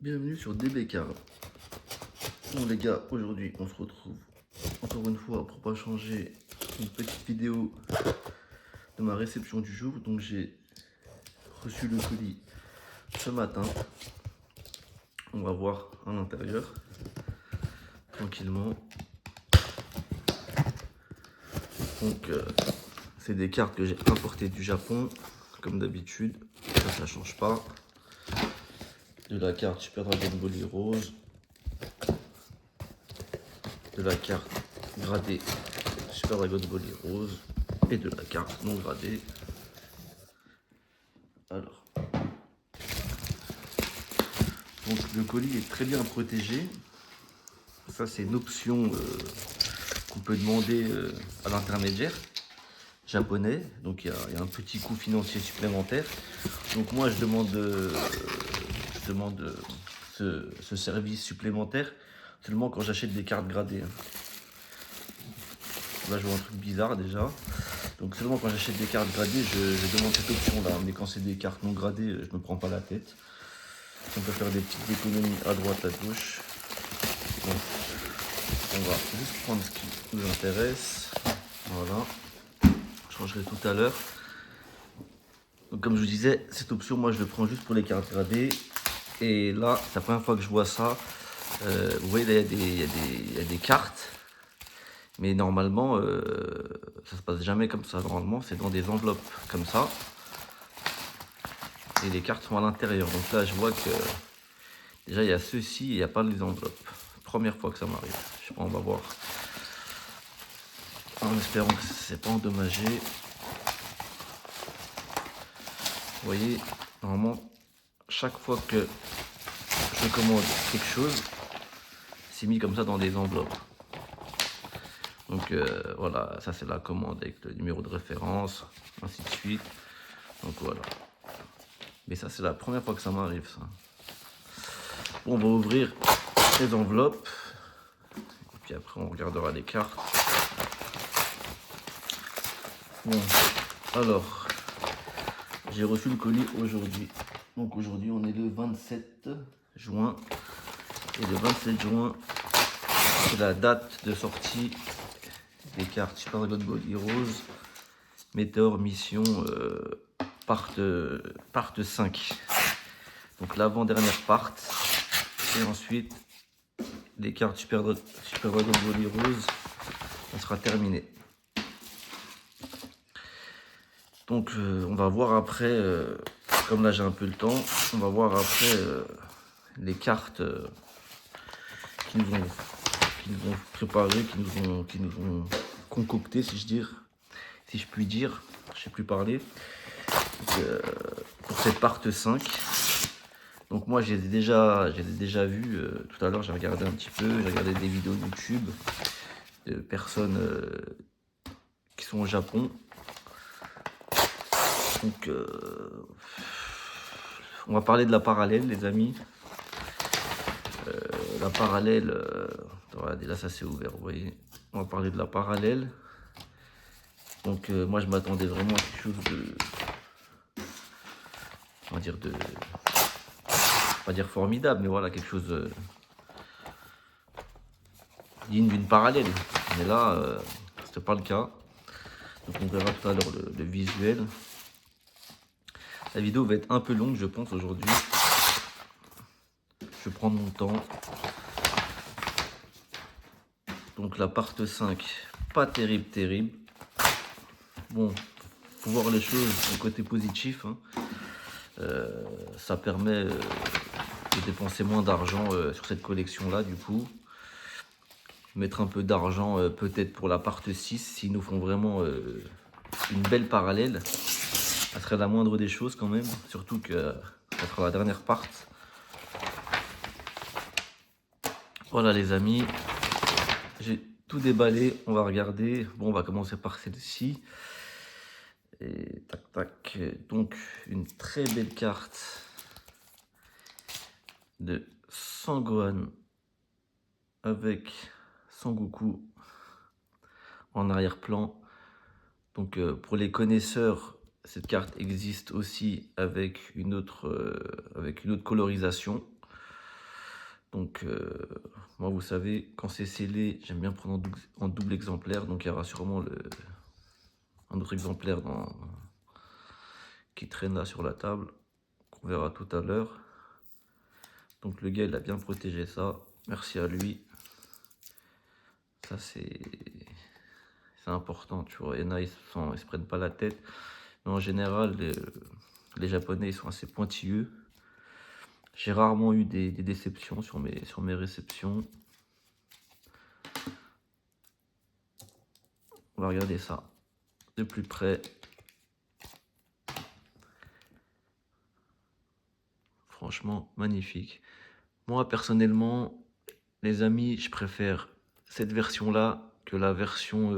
Bienvenue sur DBK. Bon les gars, aujourd'hui on se retrouve encore une fois pour pas changer une petite vidéo de ma réception du jour. Donc j'ai reçu le colis ce matin. On va voir à l'intérieur tranquillement. Donc c'est des cartes que j'ai importées du Japon comme d'habitude. Ça change pas. De la carte Super Dragon Ball Heroes, de la carte gradée Super Dragon Ball Heroes et de la carte non gradée. Alors, donc le colis est très bien protégé. Ça c'est une option qu'on peut demander à l'intermédiaire japonais. Donc il y a un petit coût financier supplémentaire. Donc moi je demande ce service supplémentaire seulement quand j'achète des cartes gradées. Là je vois un truc bizarre déjà. Donc seulement quand j'achète des cartes gradées, je demande cette option là. Mais quand c'est des cartes non gradées, je me prends pas la tête. On peut faire des petites économies à droite, à gauche. Donc, on va juste prendre ce qui nous intéresse. Voilà. Je changerai tout à l'heure. Donc comme je vous disais, cette option, moi je le prends juste pour les cartes gradées. Et là, c'est la première fois que je vois ça. Vous voyez, là, il y a des cartes. Mais normalement, ça se passe jamais comme ça. Normalement, c'est dans des enveloppes comme ça. Et les cartes sont à l'intérieur. Donc là, je vois que déjà, il y a ceci et il n'y a pas les enveloppes. Première fois que ça m'arrive. Je sais pas, on va voir. En espérant que c'est pas endommagé. Vous voyez, normalement, chaque fois que je commande quelque chose, c'est mis comme ça dans des enveloppes. Donc voilà, ça c'est la commande avec le numéro de référence, ainsi de suite. Donc voilà. Mais ça c'est la première fois que ça m'arrive ça. Bon, on va ouvrir les enveloppes. Et puis après on regardera les cartes. Bon, alors, j'ai reçu le colis aujourd'hui. Donc aujourd'hui on est le 27 juin. Et le 27 juin, c'est la date de sortie des cartes Super Dragon Ball Heroes Meteor Mission part 5. Donc l'avant-dernière part. Et ensuite, les cartes Super Dragon Ball Heroes, ça sera terminé. Donc on va voir après, comme là j'ai un peu le temps, on va voir après les cartes qui nous ont préparées, qui nous ont concoctées, si je puis dire, je sais plus parler. Donc, pour cette part 5. Donc moi j'ai déjà vu tout à l'heure, j'ai regardé un petit peu, j'ai regardé des vidéos YouTube de personnes qui sont au Japon. Donc on va parler de la parallèle les amis. La parallèle, regardez, là ça s'est ouvert, vous voyez. On va parler de la parallèle. Donc moi je m'attendais vraiment à quelque chose de, on va dire pas dire formidable, mais voilà, quelque chose digne d'une parallèle. Mais là, c'était pas le cas. Donc on verra tout à l'heure le visuel. La vidéo va être un peu longue, je pense, aujourd'hui. Je vais prendre mon temps. Donc la part 5, pas terrible. Bon, faut voir les choses du côté positif. Hein. Ça permet de dépenser moins d'argent sur cette collection-là, du coup. Mettre un peu d'argent peut-être pour la part 6, s'ils nous font vraiment une belle parallèle. Ça serait la moindre des choses quand même, surtout que ça sera la dernière part. Voilà les amis, j'ai tout déballé, on va regarder. Bon, on va commencer par celle-ci. Et tac tac, donc une très belle carte de Sangohan avec Sangoku en arrière-plan. Donc pour les connaisseurs, cette carte existe aussi avec une autre colorisation. Donc moi vous savez, quand c'est scellé, j'aime bien prendre en double exemplaire. Donc il y aura sûrement un autre exemplaire qui traîne là sur la table, qu'on verra tout à l'heure. Donc le gars il a bien protégé ça, merci à lui. Ça c'est important, tu vois. Il y en a, ils se prennent pas la tête. Mais en général, les Japonais, ils sont assez pointilleux. J'ai rarement eu des déceptions sur mes réceptions. On va regarder ça de plus près. Franchement, magnifique. Moi, personnellement, les amis, je préfère cette version-là que la version,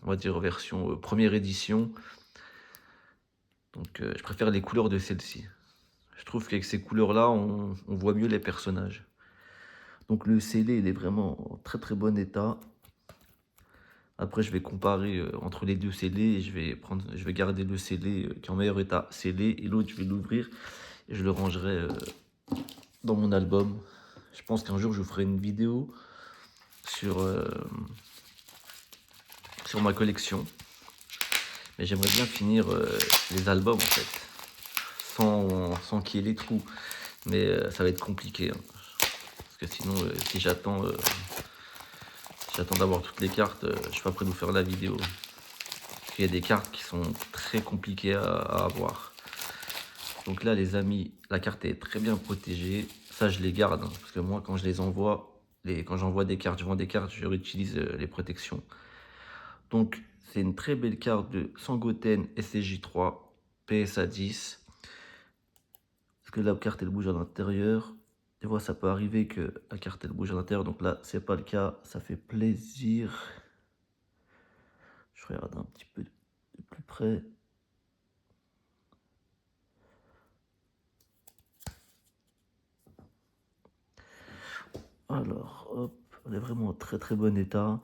on va dire, version première édition. Donc, je préfère les couleurs de celle-ci. Je trouve qu'avec ces couleurs-là, on voit mieux les personnages. Donc, le scellé, il est vraiment en très très bon état. Après, je vais comparer entre les deux scellés et je vais garder le scellé qui est en meilleur état scellé et l'autre, je vais l'ouvrir et je le rangerai dans mon album. Je pense qu'un jour, je vous ferai une vidéo sur ma collection. Mais j'aimerais bien finir les albums en fait, sans qu'il y ait les trous. Mais ça va être compliqué. Hein. Parce que sinon, si j'attends d'avoir toutes les cartes, je suis pas prêt de vous faire la vidéo. Il y a des cartes qui sont très compliquées à avoir. Donc là, les amis, la carte est très bien protégée. Ça, je les garde. Hein, parce que moi, quand je les envoie, quand j'envoie des cartes, je vends des cartes, je réutilise les protections. Donc, c'est une très belle carte de Sangoten SCJ3 PSA 10. Parce que la carte, elle bouge à l'intérieur. Des fois, ça peut arriver que la carte, elle bouge à l'intérieur. Donc là, c'est pas le cas. Ça fait plaisir. Je regarde un petit peu de plus près. Alors, hop, elle est vraiment en très très bon état.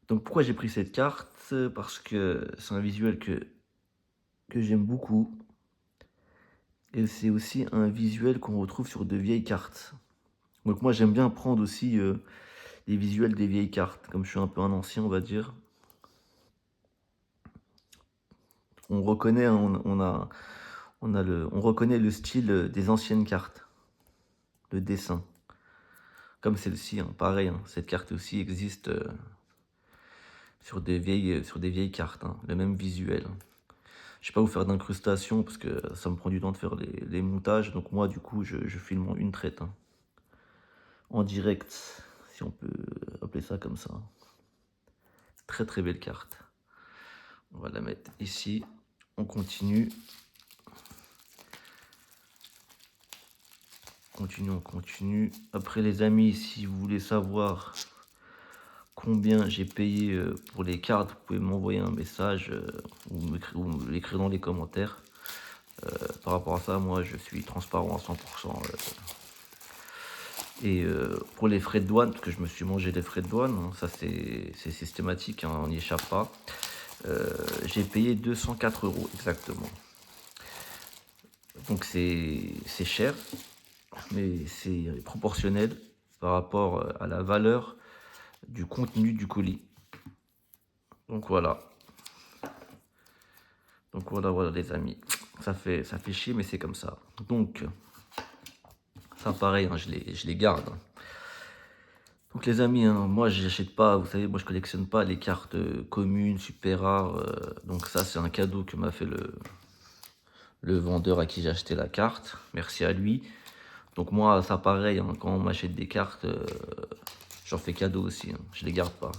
Donc pourquoi j'ai pris cette carte? Parce que c'est un visuel que j'aime beaucoup. Et c'est aussi un visuel qu'on retrouve sur de vieilles cartes. Donc moi j'aime bien prendre aussi les visuels des vieilles cartes. Comme je suis un peu un ancien, on va dire. On reconnaît, hein, on reconnaît le style des anciennes cartes. Le dessin. Comme celle-ci, hein, pareil. Hein, cette carte aussi existe sur des vieilles cartes. Hein, le même visuel. Je ne vais pas vous faire d'incrustation parce que ça me prend du temps de faire les montages. Donc moi, du coup, je filme en une traite. Hein. En direct, si on peut appeler ça comme ça. Très très belle carte. On va la mettre ici. On continue. On continue. Après les amis, si vous voulez savoir combien j'ai payé pour les cartes, vous pouvez m'envoyer un message ou l'écrire dans les commentaires. Par rapport à ça, moi je suis transparent à 100%. Et pour les frais de douane, parce que je me suis mangé les frais de douane, hein, ça c'est systématique, hein, on n'y échappe pas. J'ai payé 204 € exactement. Donc c'est cher, mais c'est proportionnel par rapport à la valeur du contenu du colis. Donc voilà. Donc voilà les amis. Ça fait chier, mais c'est comme ça. Donc, ça pareil, hein, je les garde. Donc les amis, hein, moi j'achète pas, vous savez, moi je collectionne pas les cartes communes, super rares. Donc ça c'est un cadeau que m'a fait le vendeur à qui j'ai acheté la carte. Merci à lui. Donc moi ça pareil, hein, quand on m'achète des cartes, j'en fais cadeau aussi. Hein, je les garde pas.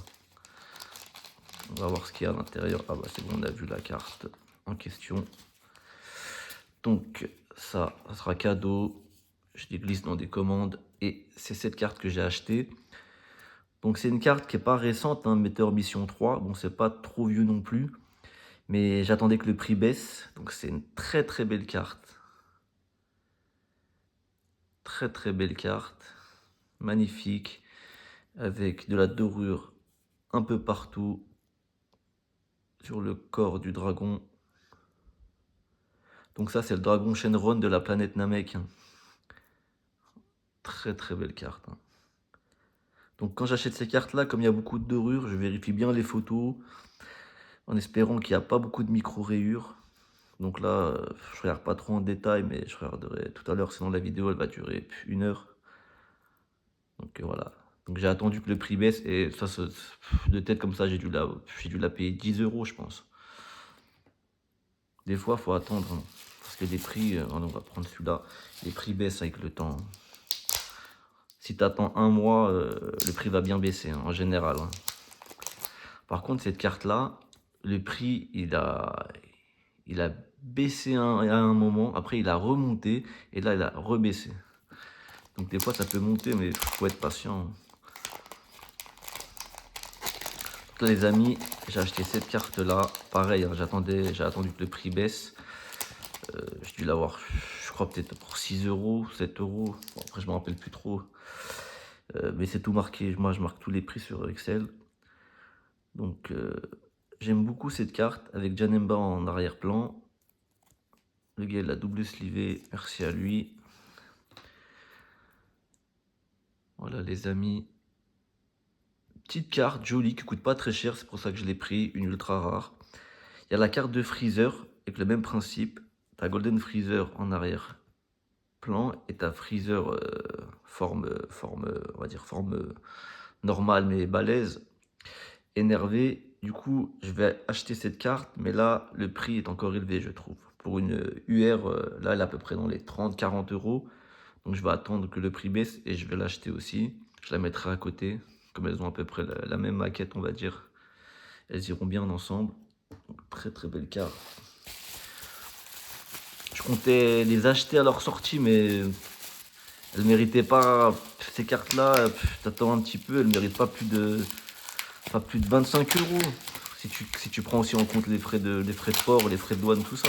On va voir ce qu'il y a à l'intérieur. Ah bah c'est bon, on a vu la carte en question. Donc ça sera cadeau. Je les glisse dans des commandes. Et c'est cette carte que j'ai achetée. Donc c'est une carte qui n'est pas récente, hein, Meteor Mission 3. Bon, c'est pas trop vieux non plus. Mais j'attendais que le prix baisse. Donc c'est une très très belle carte. Très très belle carte. Magnifique. Avec de la dorure un peu partout. Sur le corps du dragon. Donc ça c'est le dragon Shenron de la planète Namek. Hein. Très très belle carte, hein. Donc quand j'achète ces cartes-là, comme il y a beaucoup de dorures, je vérifie bien les photos, en espérant qu'il n'y a pas beaucoup de micro-rayures. Donc là, je regarde pas trop en détail, mais je regarderai tout à l'heure, sinon la vidéo elle va durer 1 heure. Donc voilà. Donc j'ai attendu que le prix baisse et ça, de tête comme ça, j'ai dû la payer 10 euros, je pense. Des fois, faut attendre, hein, parce que les prix, on va prendre celui-là, les prix baissent avec le temps. Si tu attends un mois, le prix va bien baisser, hein, en général, hein. Par contre, cette carte-là, le prix, il a baissé à un moment, après il a remonté, et là, il a rebaissé. Donc des fois, ça peut monter, mais il faut être patient, hein. Donc là, les amis, j'ai acheté cette carte-là. Pareil, hein, j'ai attendu que le prix baisse. J'ai dû l'avoir, je crois, peut-être pour 6 euros, 7 euros. Bon, après, je me rappelle plus trop. Mais c'est tout marqué. Moi, je marque tous les prix sur Excel. Donc, j'aime beaucoup cette carte avec Janemba en arrière-plan. Le gars, il a double slivé. Merci à lui. Voilà, les amis. Petite carte jolie qui coûte pas très cher. C'est pour ça que je l'ai pris. Une ultra rare. Il y a la carte de Freezer avec le même principe. T'as Golden Freezer en arrière-plan et t'as Freezer forme, on va dire forme normale mais balèze, énervé. Du coup, je vais acheter cette carte, mais là, le prix est encore élevé, je trouve. Pour une UR, là, elle est à peu près dans les 30-40 euros. Donc, je vais attendre que le prix baisse et je vais l'acheter aussi. Je la mettrai à côté, comme elles ont à peu près la même maquette, on va dire. Elles iront bien ensemble. Donc, très très belle carte. Je comptais les acheter à leur sortie, mais elles méritaient pas. Ces cartes-là, t'attends un petit peu, elles méritent pas plus de 25 euros. Si tu prends aussi en compte les frais de port, les frais de douane, tout ça.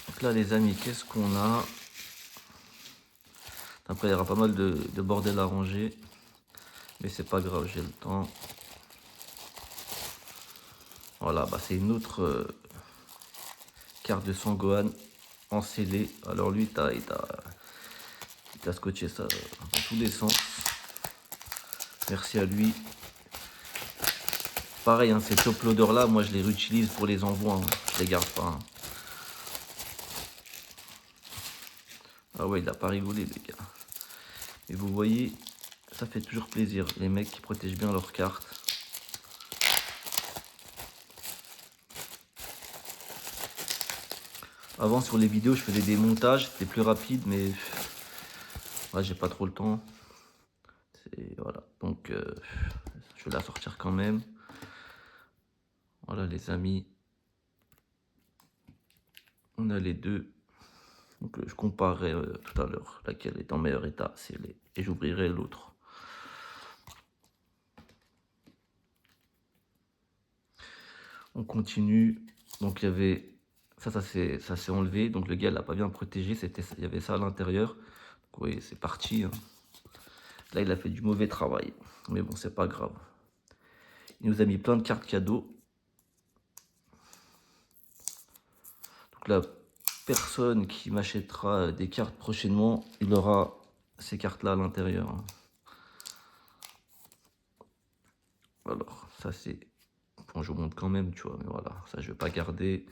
Donc là, les amis, qu'est-ce qu'on a? Après, il y aura pas mal de bordel à ranger. Mais c'est pas grave, j'ai le temps. Voilà, bah c'est une autre carte de Sangohan en scellé. Alors lui, il t'a scotché ça dans tous les sens. Merci à lui. Pareil, hein, ces top loaders là, moi je les réutilise pour les envois, hein. Je les garde pas, hein. Ah ouais, il a pas rigolé, les gars. Et vous voyez, ça fait toujours plaisir, les mecs qui protègent bien leurs cartes. Avant, sur les vidéos, je faisais des montages, c'était plus rapide, mais ouais, j'ai pas trop le temps. Voilà, donc je vais la sortir quand même. Voilà, les amis. On a les deux. Donc je comparerai tout à l'heure laquelle est en meilleur état scellé et j'ouvrirai l'autre. On continue. Donc il y avait ça s'est enlevé. Donc le gars l'a pas bien protégé. Il y avait ça à l'intérieur. Oui, c'est parti, hein. Là il a fait du mauvais travail. Mais bon, c'est pas grave. Il nous a mis plein de cartes cadeaux. Donc la personne qui m'achètera des cartes prochainement, il aura ces cartes là à l'intérieur, hein. Alors ça c'est... Bon, je vous montre quand même, tu vois, mais voilà, ça je vais pas garder.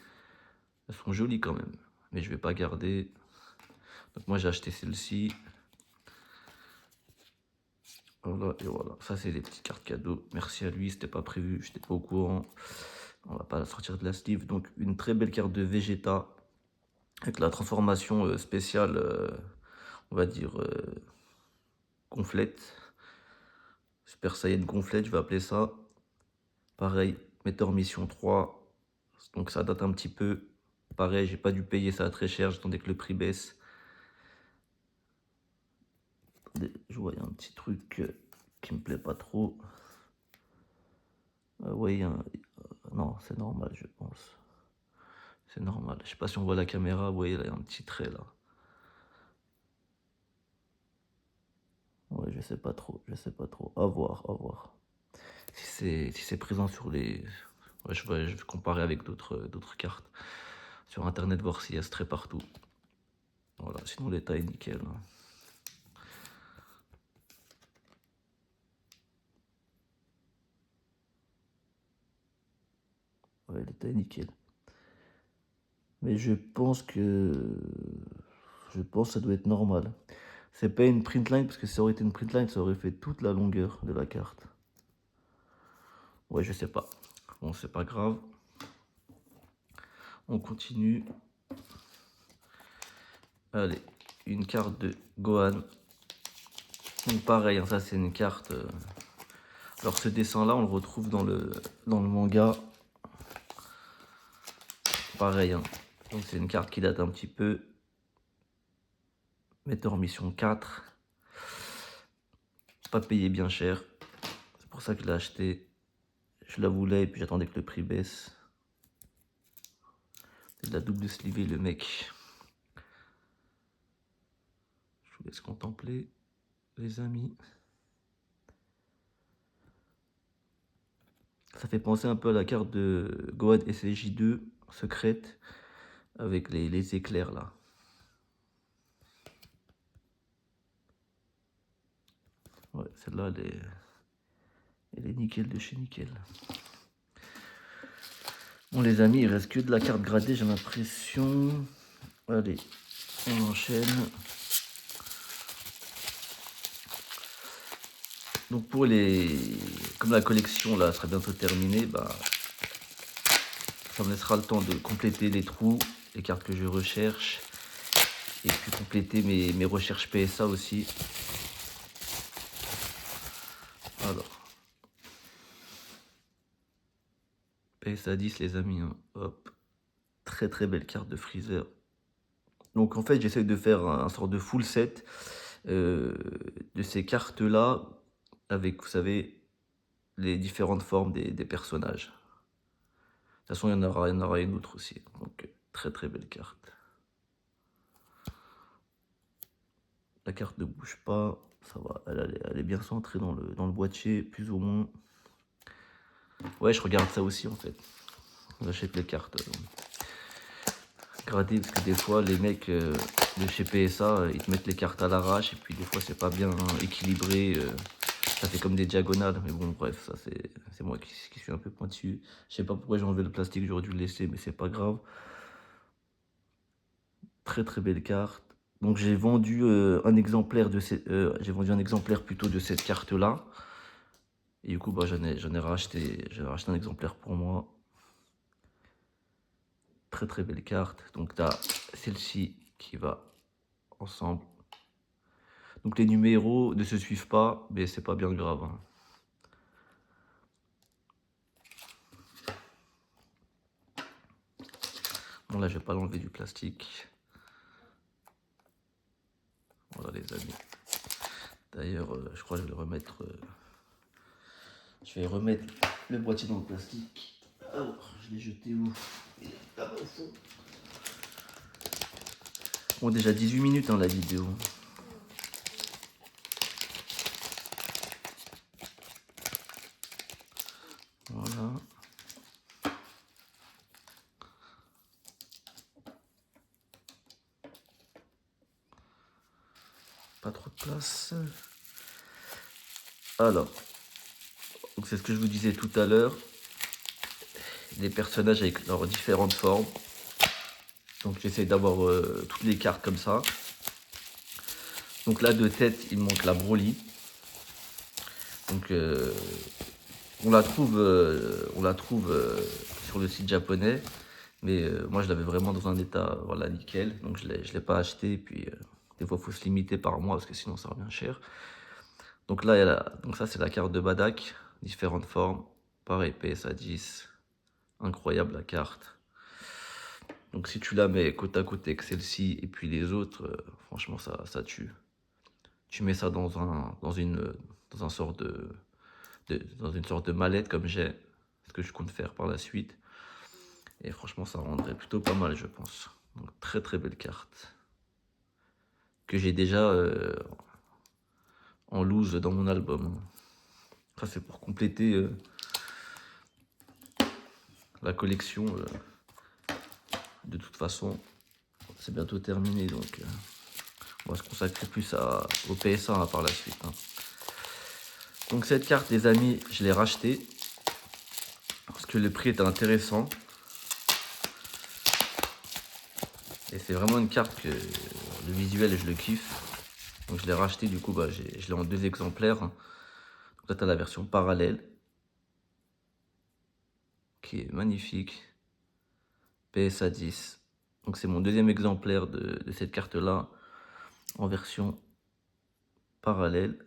Elles sont jolies quand même, mais je vais pas garder. Donc moi j'ai acheté celle-ci. Voilà, et voilà, ça c'est des petites cartes cadeaux. Merci à lui, c'était pas prévu, j'étais pas au courant. On va pas la sortir de la sleeve. Donc une très belle carte de Vegeta avec la transformation spéciale, on va dire gonflette. Super Saiyan gonflette, je vais appeler ça. Pareil, Meteor Mission 3. Donc ça date un petit peu. Pareil, j'ai pas dû payer ça très cher, j'attendais que le prix baisse. Je vois, il y a un petit truc qui me plaît pas trop. Oui, non, c'est normal, je pense. C'est normal. Je sais pas si on voit la caméra. Vous voyez, là, il y a un petit trait là. Ouais, je sais pas trop. Je sais pas trop. À voir, à voir. Si c'est présent sur les... Ouais, je vais comparer avec d'autres cartes. Sur internet, voir s'il y a ce trait partout. Voilà, sinon l'état est nickel, hein. l'état est nickel. Mais je pense que ça doit être normal. C'est pas une print line, parce que si ça aurait été une print line, ça aurait fait toute la longueur de la carte. Ouais, je sais pas. Bon, c'est pas grave. On continue. Allez, une carte de Gohan. Donc pareil, hein, ça c'est une carte. Alors ce dessin-là, on le retrouve dans le manga. Pareil, hein. Donc c'est une carte qui date un petit peu. Metteur en mission 4. Pas payé bien cher. C'est pour ça que je l'ai acheté. Je la voulais et puis j'attendais que le prix baisse. C'est de la double slivée le mec. Je vous laisse contempler, les amis. Ça fait penser un peu à la carte de Gohan SSJ2 secrète avec les éclairs là. Ouais, celle-là elle est nickel de chez nickel. Bon les amis, il reste que de la carte gradée, j'ai l'impression. Allez, on enchaîne. Donc pour comme la collection là sera bientôt terminée, bah ça me laissera le temps de compléter les trous, les cartes que je recherche, et puis compléter mes recherches PSA aussi. Alors, PSA 10 les amis, hein. Hop, très très belle carte de Freezer. Donc en fait j'essaie de faire un sort de full set de ces cartes là, avec vous savez les différentes formes des personnages. De toute façon il y en aura une autre aussi, donc très très belle carte. La carte ne bouge pas, ça va, elle est bien centrée dans le boîtier, plus ou moins. Ouais, je regarde ça aussi en fait. J'achète les cartes gradées, parce que des fois les mecs de chez PSA, ils te mettent les cartes à l'arrache, et puis des fois c'est pas bien équilibré, ça fait comme des diagonales, mais bon bref, ça c'est moi qui suis un peu pointu. Je sais pas pourquoi j'ai enlevé le plastique, j'aurais dû le laisser, mais c'est pas grave. Très très belle carte. Donc j'ai vendu un exemplaire de j'ai vendu un exemplaire plutôt de cette carte là. Et du coup bah j'en ai racheté un exemplaire pour moi. Très très belle carte. Donc tu as celle-ci qui va ensemble. Donc les numéros ne se suivent pas, mais c'est pas bien grave, hein. Bon là je vais pas l'enlever du plastique. Voilà les amis. D'ailleurs je crois que je vais le remettre. Je vais remettre le boîtier dans le plastique. Alors je l'ai jeté où? Il est là-bas au fond. Bon déjà 18 minutes hein, la vidéo. Voilà. Pas trop de place. Alors, donc c'est ce que je vous disais tout à l'heure. Les personnages avec leurs différentes formes. Donc j'essaie d'avoir toutes les cartes comme ça. Donc là de tête, il manque la Broly. Donc on la trouve sur le site japonais. Mais moi je l'avais vraiment dans un état voilà, nickel. Donc je l'ai pas acheté. Et puis des fois il faut se limiter par mois parce que sinon ça revient cher. Donc là, donc ça c'est la carte de Badak. Différentes formes. Pareil, PSA 10. Incroyable la carte. Donc si tu la mets côte à côte avec celle-ci et puis les autres, franchement ça tue. Tu mets ça dans une sorte de mallette comme j'ai, ce que je compte faire par la suite. Et franchement ça rendrait plutôt pas mal je pense. Donc très très belle carte. Que j'ai déjà en loose dans mon album. Ça c'est pour compléter la collection. De toute façon, c'est bientôt terminé, donc on va se consacrer plus au PSA hein, par la suite. Hein. Donc cette carte, les amis, je l'ai rachetée parce que le prix était intéressant. Et c'est vraiment une carte que le visuel, je le kiffe. Donc je l'ai racheté, du coup, je l'ai en 2 exemplaires. Donc là, tu as la version parallèle, qui est magnifique. PSA 10. Donc c'est mon 2e exemplaire de cette carte-là, en version parallèle.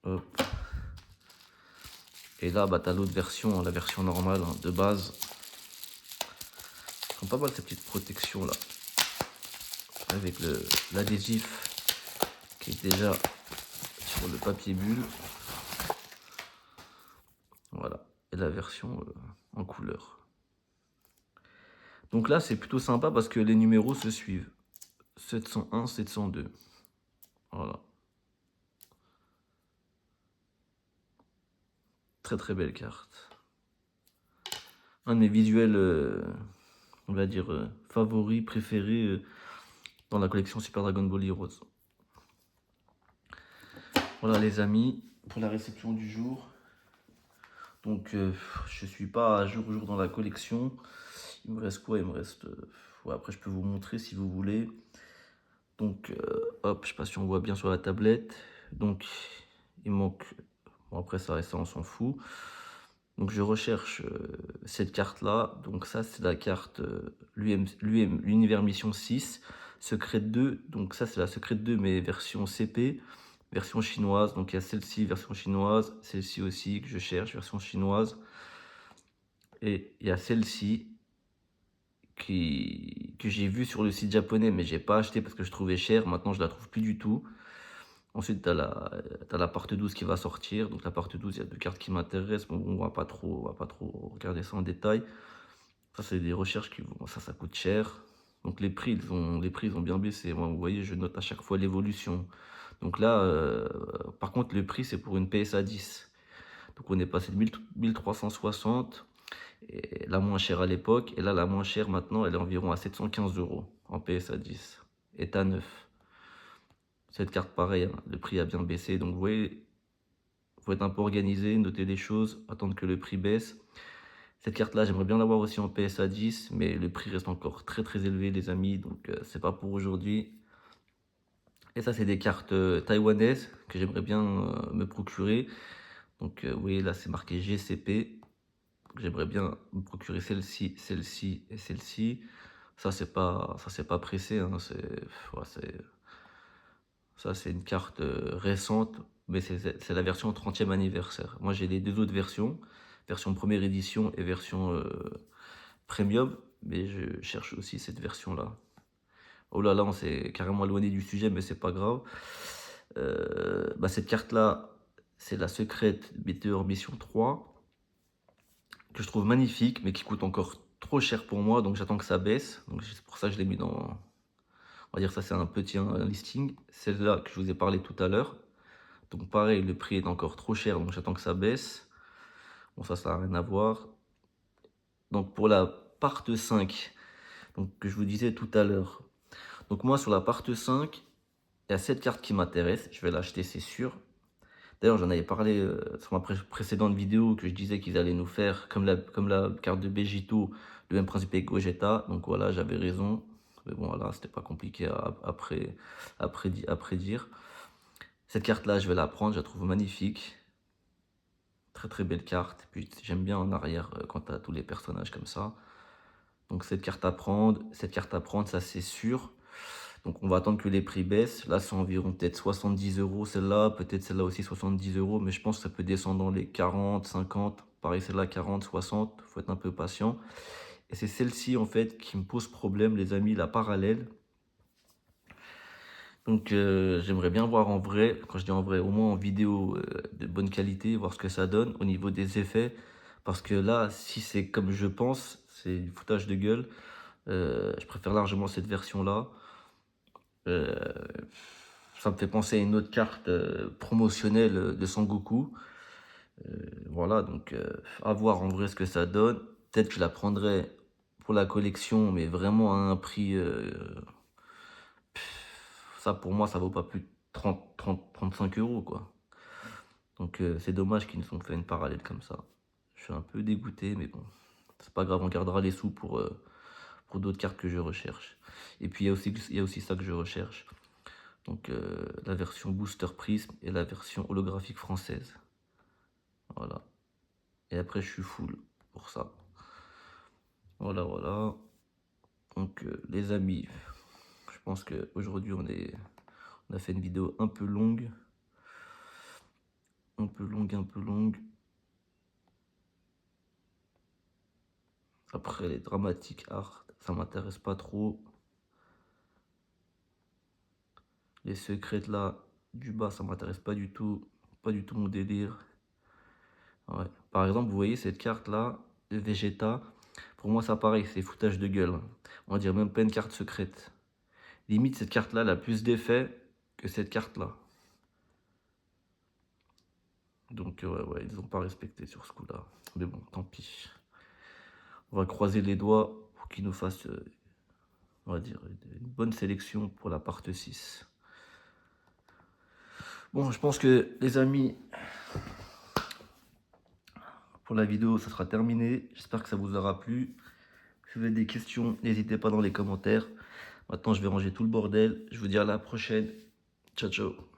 Hop. Et là, tu as l'autre version, la version normale, hein, de base. Ils sont pas mal ces petites protections là. Avec l'adhésif qui est déjà sur le papier bulle. Voilà. Et la version en couleur. Donc là, c'est plutôt sympa parce que les numéros se suivent. 701, 702. Voilà. Très très belle carte. Un de mes visuels, on va dire, favoris, préférés dans la collection Super Dragon Ball Heroes. Voilà les amis, pour la réception du jour. Donc je suis pas à jour dans la collection. Il me reste quoi? Il me reste... ouais, après je peux vous montrer si vous voulez. Donc hop, je sais pas si on voit bien sur la tablette. Donc il manque... Bon après ça on s'en fout. Donc je recherche cette carte là. Donc ça c'est la carte l'univers mission 6. Secret 2. Donc ça c'est la Secret 2 mais version CP. Version chinoise, donc il y a celle-ci, version chinoise, celle-ci aussi que je cherche, version chinoise. Et il y a celle-ci que j'ai vue sur le site japonais, mais j'ai pas acheté parce que je trouvais cher. Maintenant, je la trouve plus du tout. Ensuite, tu as la part 12 qui va sortir. Donc la part 12, il y a 2 cartes qui m'intéressent. Bon, on va pas trop regarder ça en détail. Ça, c'est des recherches qui vont, ça coûte cher. Donc les prix, ils ont bien baissé. Moi, vous voyez, je note à chaque fois l'évolution. Donc là, par contre, le prix, c'est pour une PSA 10. Donc on est passé de 1360, et la moins chère à l'époque. Et là, la moins chère maintenant, elle est environ à 715 € en PSA 10. État 9. Cette carte, pareil, hein, le prix a bien baissé. Donc vous voyez, il faut être un peu organisé, noter les choses, attendre que le prix baisse. Cette carte-là, j'aimerais bien l'avoir aussi en PSA 10, mais le prix reste encore très très élevé, les amis. Donc c'est pas pour aujourd'hui. Et ça, c'est des cartes taïwanaises que j'aimerais bien me procurer. Donc, vous voyez, là, c'est marqué GCP. J'aimerais bien me procurer celle-ci, celle-ci et celle-ci. Ça, c'est pas pressé, hein. Ça, c'est une carte récente, mais c'est la version 30e anniversaire. Moi, j'ai les 2 autres versions. Version première édition et version premium. Mais je cherche aussi cette version-là. Oh là là, on s'est carrément éloigné du sujet, mais c'est pas grave. Cette carte-là, c'est la Secret Meteor Mission 3, que je trouve magnifique, mais qui coûte encore trop cher pour moi, donc j'attends que ça baisse. Donc c'est pour ça que je l'ai mis dans... On va dire ça, c'est un petit listing. Celle-là que je vous ai parlé tout à l'heure. Donc pareil, le prix est encore trop cher, donc j'attends que ça baisse. Bon, ça n'a rien à voir. Donc pour la part 5, donc, que je vous disais tout à l'heure. Donc moi, sur la part 5, il y a cette carte qui m'intéresse. Je vais l'acheter, c'est sûr. D'ailleurs, j'en avais parlé sur ma précédente vidéo, que je disais qu'ils allaient nous faire, comme la carte de Begito, le même principe avec Gogeta. Donc voilà, j'avais raison. Mais bon, voilà, c'était pas compliqué à prédire. Cette carte-là, je vais la prendre, je la trouve magnifique. Très très belle carte. Puis j'aime bien en arrière quand tu as tous les personnages comme ça. Donc cette carte à prendre, ça c'est sûr. Donc on va attendre que les prix baissent. Là, c'est environ peut-être 70 € celle-là, peut-être celle-là aussi 70 €, mais je pense que ça peut descendre dans les 40, 50. Pareil, celle-là 40, 60. Faut être un peu patient. Et c'est celle-ci en fait qui me pose problème, les amis, la parallèle. Donc j'aimerais bien voir en vrai, quand je dis en vrai, au moins en vidéo de bonne qualité, voir ce que ça donne au niveau des effets. Parce que là, si c'est comme je pense, c'est du foutage de gueule. Je préfère largement cette version-là. Euh, Ça me fait penser à une autre carte promotionnelle de Sangoku. Voilà, donc à voir en vrai ce que ça donne. Peut-être que je la prendrai pour la collection, mais vraiment à un prix... ça pour moi, ça vaut pas plus de 35 € quoi. Donc c'est dommage qu'ils nous ont fait une parallèle comme ça. Je suis un peu dégoûté, mais bon, c'est pas grave, on gardera les sous pour d'autres cartes que je recherche. Et puis il y a aussi ça que je recherche. Donc la version Booster Prism et la version holographique française. Voilà. Et après je suis full pour ça. Voilà, voilà. Donc les amis, je pense qu'aujourd'hui on a fait une vidéo un peu longue. Un peu longue. Après les dramatiques art, ça m'intéresse pas trop. Les secrets là, du bas, ça m'intéresse pas du tout. Pas du tout mon délire. Ouais. Par exemple, vous voyez cette carte là, le Vegeta. Pour moi, ça pareil, c'est foutage de gueule. On va dire même pas une carte secrète. Limite, cette carte là, elle a plus d'effet que cette carte là. Donc, ouais, ils ont pas respecté sur ce coup là. Mais bon, tant pis. On va croiser les doigts pour qu'ils nous fassent, on va dire, une bonne sélection pour la part 6. Bon, je pense que les amis, pour la vidéo, ça sera terminé. J'espère que ça vous aura plu. Si vous avez des questions, n'hésitez pas dans les commentaires. Maintenant, je vais ranger tout le bordel. Je vous dis à la prochaine. Ciao, ciao.